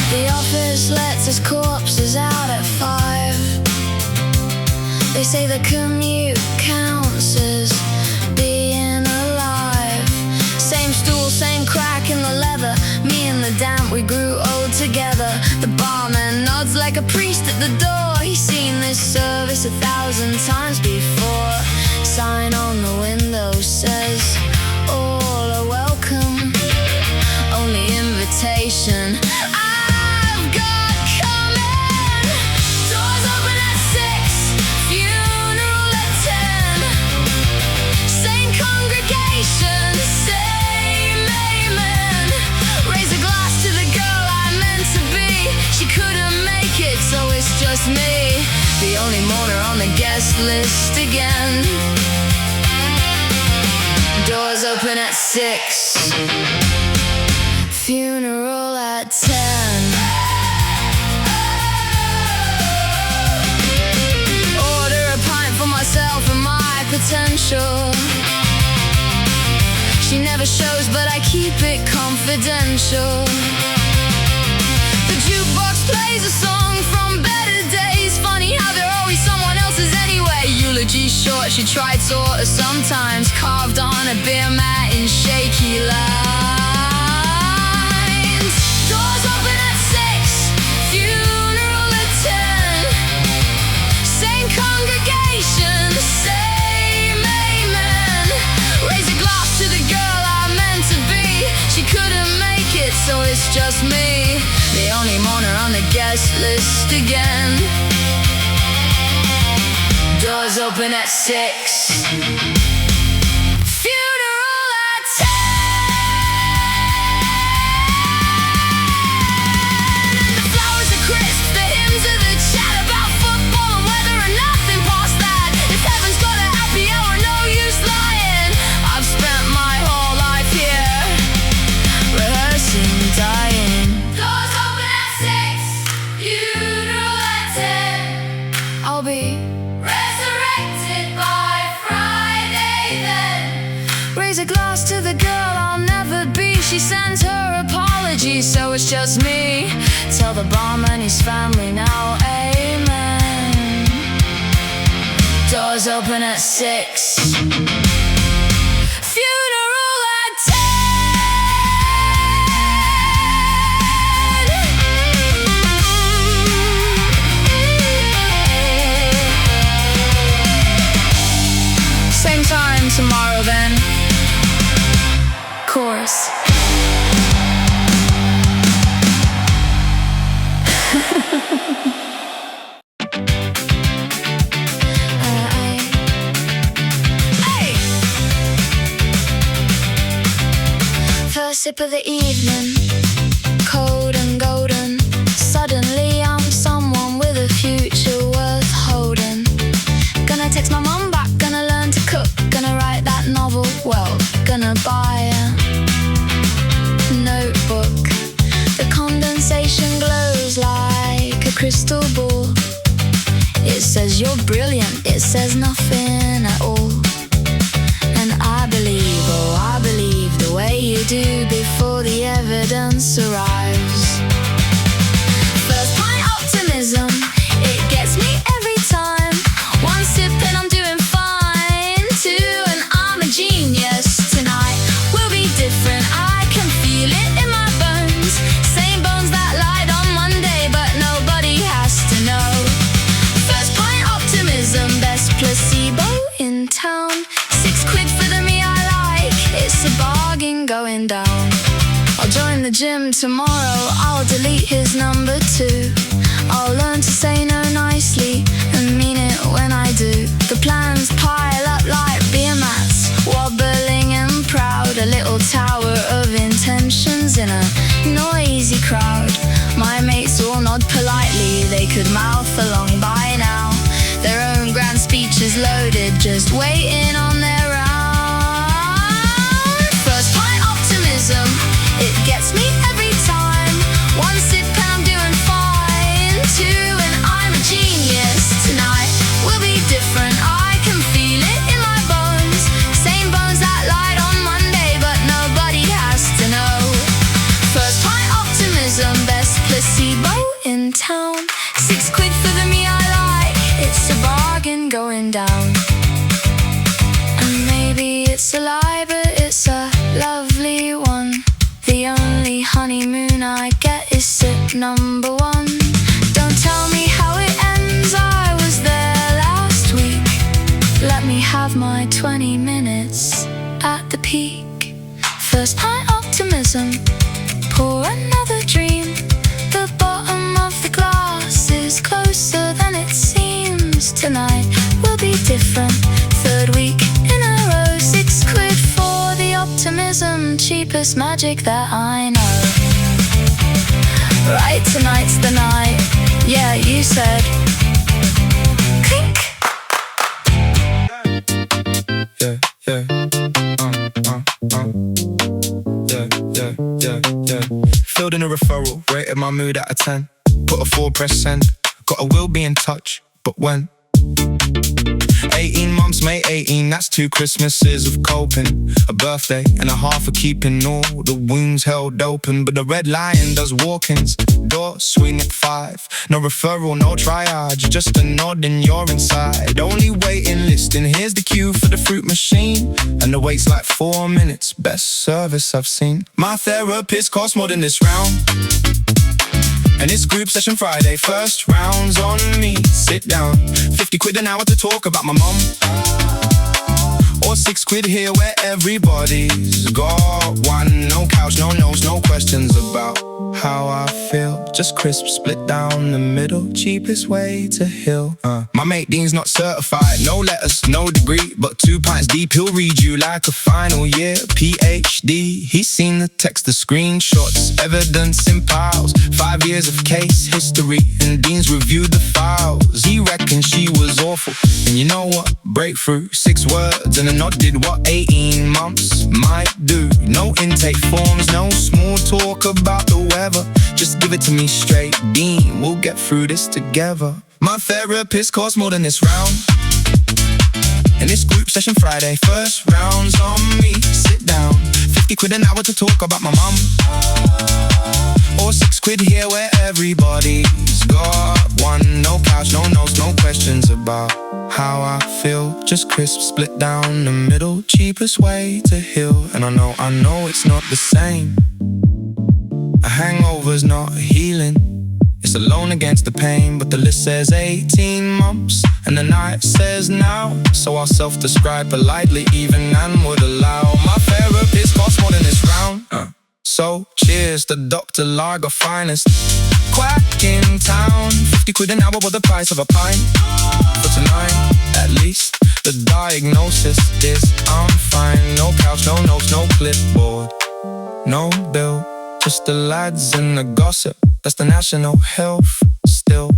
The office lets its corpses out at 5. They say the commute counts as being alive. Same stool, same crack in the leather. Me and the damp, we grew old together. The barman nods like a priest at the door. He's seen this service 1,000 times before. Sign on the window says, all are welcome, only invitation I've got coming. Doors open at 6, funeral at 10. Same congregation, same amen. Raise a glass to the girl I meant to be. She couldn't make it, so it's just me, the only mourner on the guest list again. Doors open at 6, funeral at 10. Order a pint for myself and my potential. She never shows, but I keep it confidential. The jukebox plays a song from better days. Funny how they're always someone else's anyway. Eulogy short, she tried sort of sometimes. Carved on a beer mat in shaky lines. Doors open at 6, funeral at 10. Same congregation, same amen. Raise a glass to the girl I meant to be. She couldn't make it, so it's just me, the only mourner on the guest list again. Doors open at 6, funeral at 10. And the flowers are crisp, the hymns are the chat about football and weather and nothing past that. If heaven's got a happy hour, no use lying. I've spent my whole life here, rehearsing dying. Doors open at 6, funeral at 10. I'll be resurrected by Friday then. Raise a glass to the girl I'll never be. She sends her apologies, so it's just me. Tell the barman he's family now, amen. Doors open at 6, funeral at 10. Same time tomorrow then. Chorus. Hey! First sip of the evening, cold and golden. Suddenly I'm someone with a future worth holding. Gonna text my mum back, gonna learn to cook, gonna write that novel, well, gonna buy a notebook. The condensation glows like a crystal ball. It says you're brilliant, it says nothing at all. And I believe, oh I believe the way you do before the evidence arrives. First pint optimism, it gets me every time. One sip and I'm doing fine. Two and I'm a genius. Tonight will be different, I can feel it in my bones. Same bones that lied on Monday, but nobody has to know. First pint optimism, best placebo in town. 6 quid for the me I like, it's a bargain going down. I'll join the gym tomorrow, I'll delete his number too. I'll learn to say no nicely and mean it when I do. The plans pile up like beer mats, wobbling and proud. A little tower of intentions in a noisy crowd. My mates all nod politely, they could mouth along by now. Their own grand speech is loaded, just waiting on their round. First pint optimism, it gets me every time. One sip and I'm doing fine. Two and I'm a genius tonight. going down. And maybe it's a lie, but it's a lovely one. The only honeymoon I get is sip number one. Don't tell me how it ends, I was there last week. Let me have my 20 minutes at the peak. First pint optimism, pour another dream. The bottom of the glass is closer than it seems. Tonight will be different. Third week in a row, £6 for the optimism. Cheapest magic that I know. Right, tonight's the night. Yeah, you said. Clink. Yeah, yeah. Yeah. Filled in a referral, rated my mood out of 10. Put a 4, press send. Got a will be in touch, but when? 18 months, mate, 18, that's 2 Christmases of coping. A birthday and a half of keeping all the wounds held open. But the red lion does walk-ins, door swing at 5. No referral, no triage, just a nod and you're inside. Only waiting list, and here's the queue for the fruit machine. And the wait's like 4 minutes, best service I've seen. My therapist costs more than this round. And it's group session Friday, first round's on me. Sit down, 50 quid an hour to talk about my mum. Or 6 quid here where everybody's got one. No couch, no notes, no questions about how I feel. Just crisp, split down the middle, cheapest way to heal. My mate Dean's not certified, no letters, no degree, but 2 pints deep, he'll read you like a final year PhD. He's seen the text, the screenshots, evidence in piles, 5 years of case history, and Dean's reviewed the files. He reckons she was awful, and you know what? Breakthrough, 6 words and a nod did what 18 months might do. No intake forms, no small talk about the weather. Just give it to me straight, Dean, we'll get through this together. My therapist costs more than this round. And it's group session Friday, first round's on me. Sit down, 50 quid an hour to talk about my mum. Or 6 quid here where everybody's got one. No couch, no notes, no questions about how I feel. Just crisp, split down the middle, cheapest way to heal. And I know it's not the same. A hangover's not healing, it's alone against the pain. But the list says 18 months and the night says now. So I'll self-describe politely, even Nan would allow. My therapist costs more than this round. So cheers to Dr. Lager finest. Quack in town, 50 quid an hour was the price of a pint. For tonight, at least, the diagnosis is I'm fine. No couch, no notes, no clipboard, no bill, just the lads and the gossip. That's the national health still.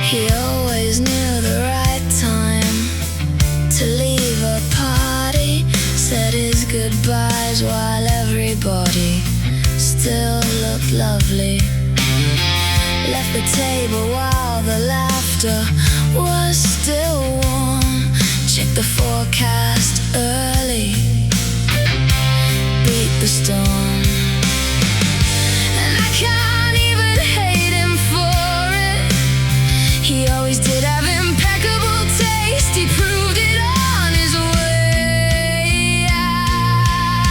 He always knew the right time to leave a party. Said his goodbyes while everybody still looked lovely. Left the table while the laughter was still warm. Checked the forecast early, beat the storm. And I can't even hate him for it. He always did have impeccable taste. He proved it on his way out.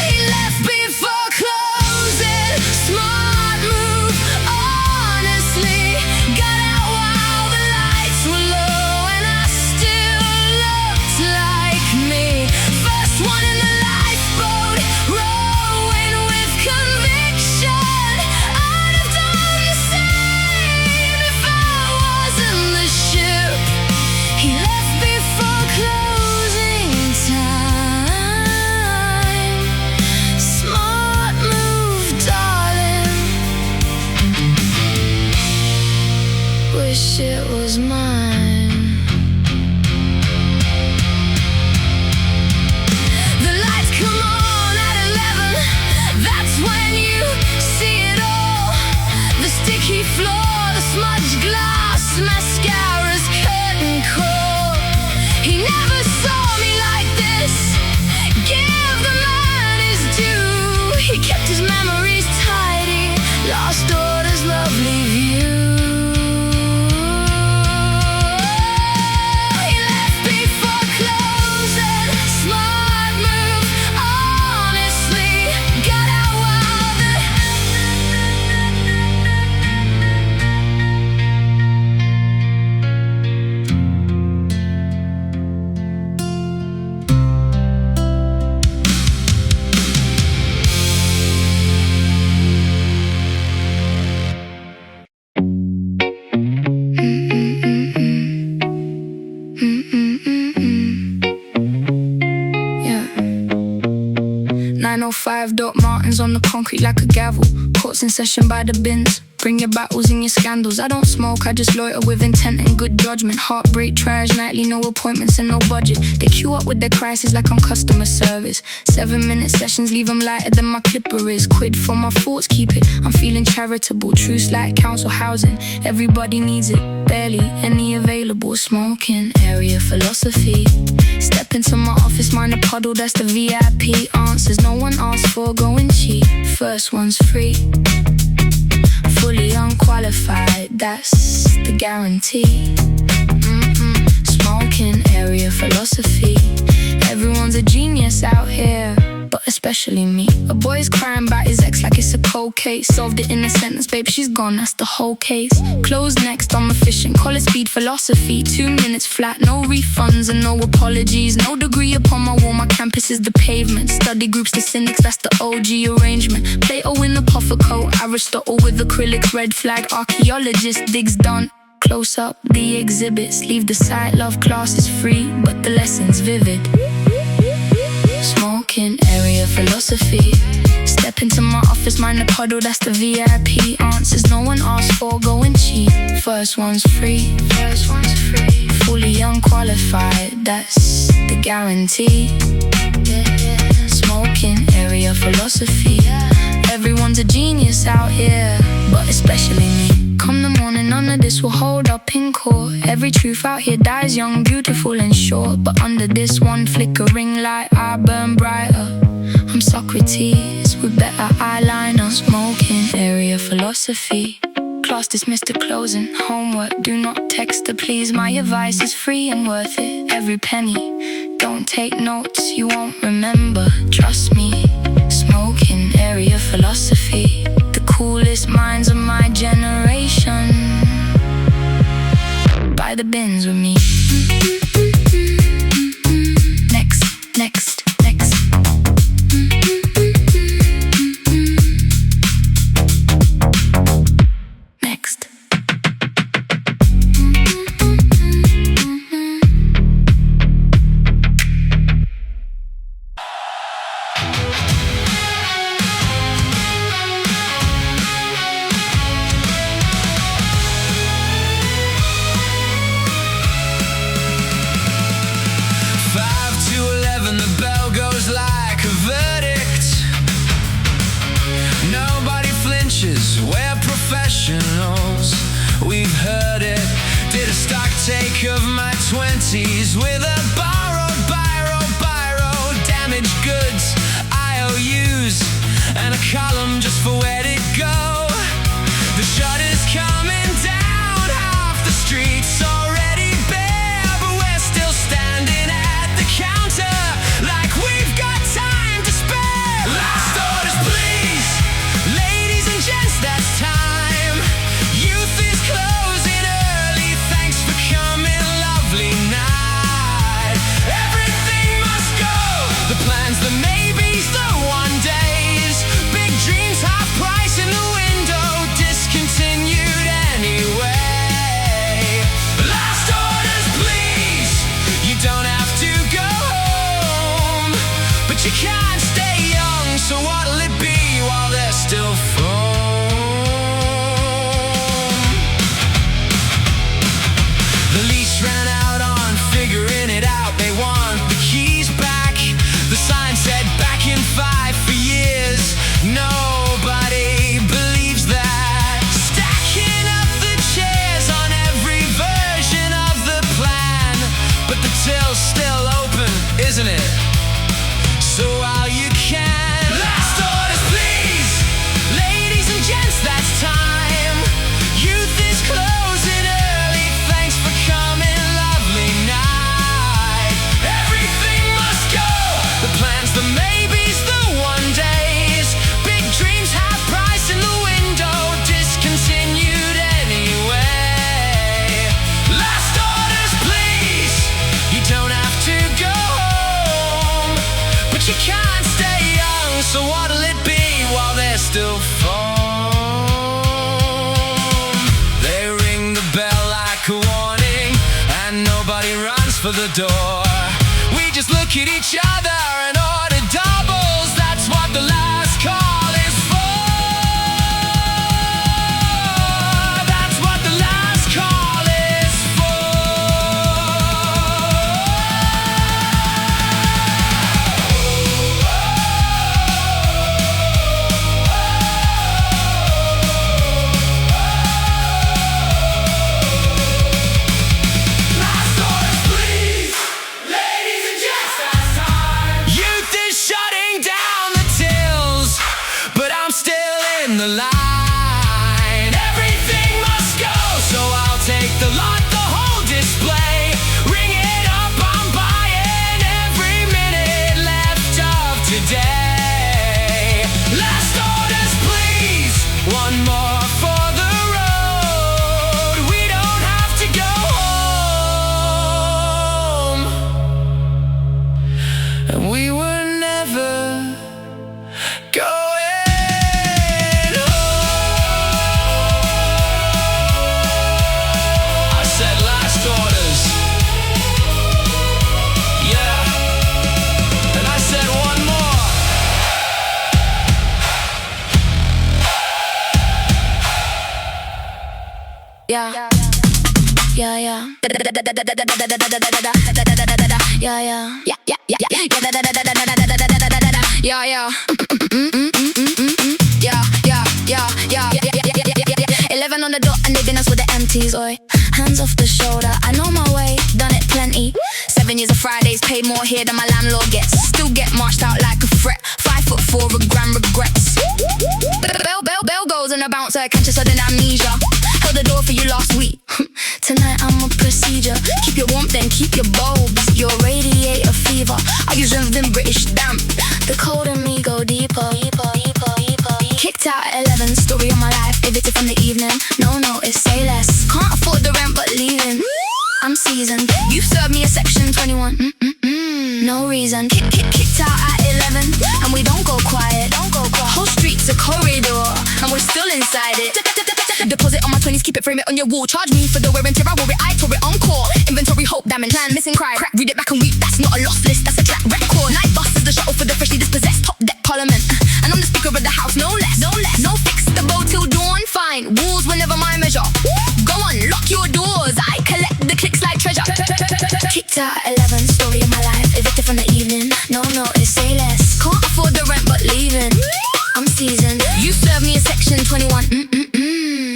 He left before closing. Smart move, honestly. Got out while the lights were low. 5 Doc Martens on the concrete like a gavel. Courts in session by the bins. Bring your battles and your scandals. I don't smoke, I just loiter with intent and good judgment. Heartbreak, trash, nightly, no appointments and no budget. They queue up with their crisis like I'm customer service. 7-minute sessions leave them lighter than my clipper is. Quid for my thoughts, keep it. I'm feeling charitable. Truce like council housing. Everybody needs it, barely any available. Smoking area philosophy. Step into my office, mind a puddle, that's the VIP. Answers no one asked for, going cheap. First one's free. Fully unqualified, that's the guarantee. Smoking area philosophy. Everyone's a genius out here, but especially me. A boy's crying about his ex like it's a cold case. Solved it in a sentence, babe, she's gone, that's the whole case. Closed next, I'm efficient, call it speed philosophy. 2 minutes flat, no refunds and no apologies. No degree upon my wall, my campus is the pavement. Study groups, the cynics, that's the OG arrangement. Plato in the puffer coat, Aristotle with acrylics. Red flag, archaeologist, digs done. Close up, the exhibits. Leave the site, love class is free, but the lesson's vivid. Smoking area philosophy. Step into my office, mind a puddle, that's the VIP. Answers no one asked for, going cheap. First one's free. First one's free. Fully unqualified, that's the guarantee. Smoking area philosophy. Everyone's a genius out here, but especially me. Come the morning, none of this will hold up in court. Every truth out here dies young, beautiful and short. But under this one flickering light, I burn brighter. I'm Socrates with better eyeliner. Smoking area philosophy. Class dismissed to closing. Homework, do not text to please. My advice is free and worth it, every penny. Don't take notes, you won't remember, trust me. Smoking area philosophy. The coolest minds of my generation. By the bins with me. Next, next, next. Next. We're professionals, we've heard it. Did a stock take of my 20s with a borrowed biro, damaged goods, IOUs, and a column just for where'd it go. The shutter's coming down, half the street's already bare, but we're still standing at the counter like we've got time to spare. Last orders, please. Ladies and gents, that's time. Youth is closing early. Thanks for coming, lovely night. Everything must go. The plans, the maybes, the one days. Big dreams, half price in the window. Discontinued anyway. Last orders, please. You don't have to go home, but you can't stay young. So what'll it be while there's still foam? The lease ran out on figuring it out. They want the keys back. The sign said back in 5 for years. Nobody believes that. Stacking up the chairs on every version of the plan, but the till's still open, isn't it? So while you can, last orders, please. Ladies and gents, that's time. Youth is closing early. Thanks for coming, lovely night. Everything must go. The plans, the maybes, the one days. Big dreams, half price in the window. Discontinued anyway. Last orders, please. You don't have to go home, but you can't stay young. So what'll it be while there's still foam? They ring the bell like a warning, and nobody runs for the door. We just look at each other and order doubles. That's what the last the line. Everything must go, so I'll take the lot, the whole display. Ring it up, I'm buying every minute left of today. Last orders, please. One more for the road. We don't have to go home. And we were never going home. I said last orders. Yeah. And I said one more. Yeah. Yeah, yeah. Yeah, yeah. Yeah, yeah, yeah, yeah. Yeah, yeah. Yeah, yeah, yeah, yeah, yeah. 11 on the dot and they been us with the empties, oi. Hands off the shoulder, I know my way, done it plenty. 7 years of Fridays, paid more here than my landlord gets. Still get marched out like a threat. 5'4", a gram regrets. Bell goes and a bouncer catches sudden amnesia. Held the door for you last week. Tonight I'm a procedure. Keep your warmth and keep your bulbs. Your radiator fever. I use them British damp. The cold in me go deeper. Kicked out at 11, story of my life. Evicted from the evening. No notice, say less. Can't afford the rent but leaving. I'm seasoned. You served me a section 21. No reason. Kicked out at 11, and we don't go quiet. Whole street's a corridor, and we're still inside it. Deposit on my 20s, keep it, frame it on your wall. Charge me for the wear and tear, I wore it, I tore it on core. Inventory, hope, damage, plan, missing, cry. Crack, read it back and weep, that's not a lost list, that's a track record. Night bus is the shuttle for the freshly dispossessed. Top deck parliament, and I'm the speaker of the house, no less. No fix the bow till dawn, fine. Walls were never my measure. Go on, lock your doors, I collect the clicks like treasure. Kicked out at 11, story of my life. Evicted from the evening, no notice, say less. Can't afford the rent but leaving. I'm seasoned. You served me a section 21.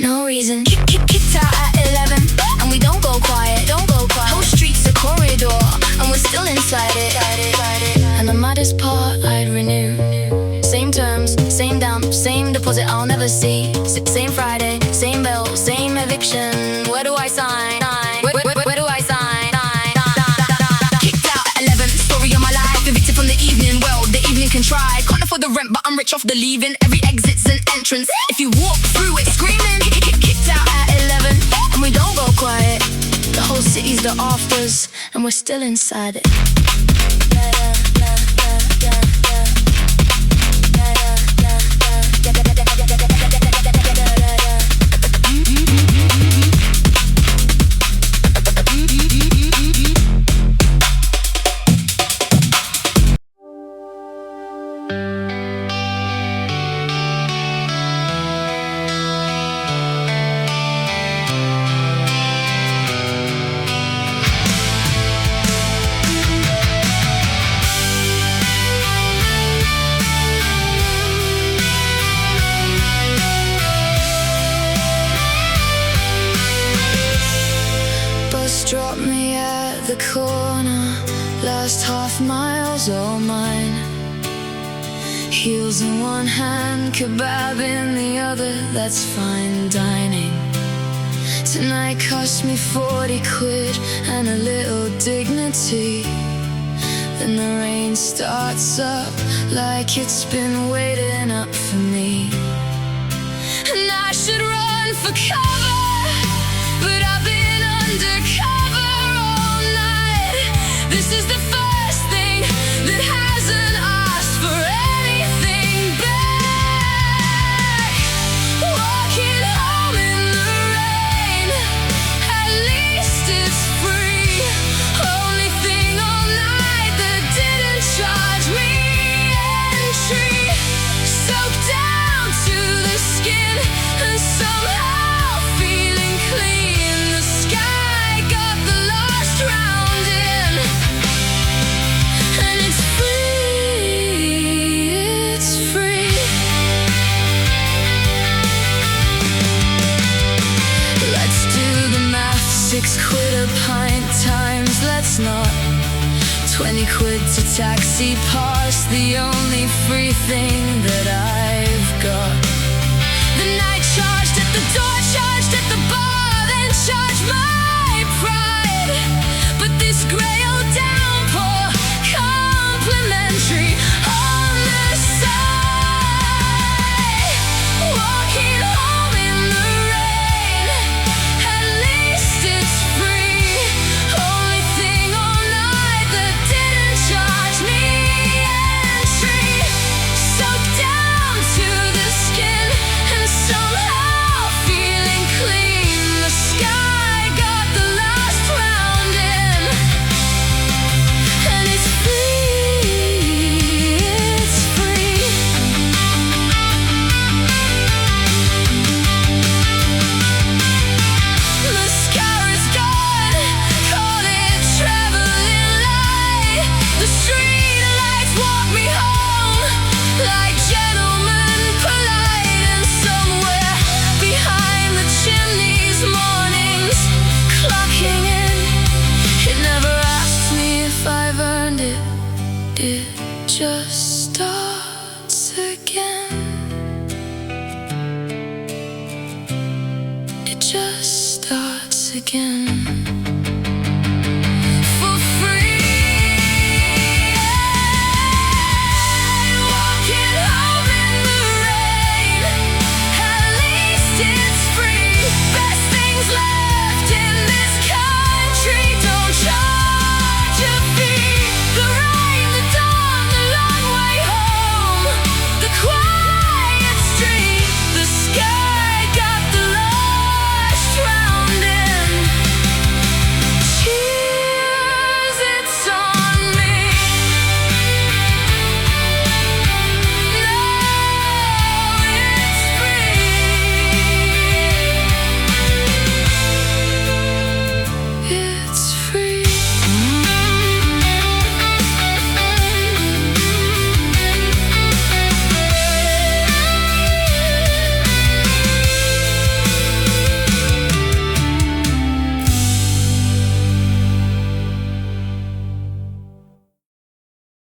No reason. Kicked out at 11, and we don't go quiet. Whole street's a corridor, and we're still inside it. And the maddest part, I'd renew. Same terms, same damp, same deposit I'll never see. Same Friday, same bill, same eviction. Where do I sign? Where do I sign? Kicked out at 11, story of my life. Evicted from the evening, well, the evening can try. Can't afford the rent, but I'm rich off the leaving. Every exit's an entrance. If you walk through it screaming. Kicked out at 11, and we don't go quiet. The whole city's the afters, and we're still inside it. Drop me at the corner. Last half mile's all mine. Heels in one hand, kebab in the other. That's fine dining. Tonight cost me 40 quid and a little dignity. Then the rain starts up like it's been waiting up for me. And I should run for cover, but I've been undercover all night. This is the first thing that hasn't asked for anything back. Walking home in the rain, at least it's free. Only thing all night that didn't charge me entry. Soaked down to the skin and somehow feeling clean. The sky got the last round in, and it's free, it's free. Let's do the math, 6 quid a pint times, let's not. 20 quid to taxi pass, the only free thing that I've got. The night charged at the door, charged at the bar, then charged my pride. But this grey old downpour, complimentary on the side. Walking home in the rain, at least it's free. Only thing all night that didn't charge me entry. Soaked down to the skin and somehow feeling clean. The sky got the last round in, and it's free, it's free. Mascara's gone, call it traveling light. The street lights walk me home like gentlemen polite. And somewhere behind the chimneys, mornings clocking in. It never asks me if I've earned it. It just starts again. It just starts again.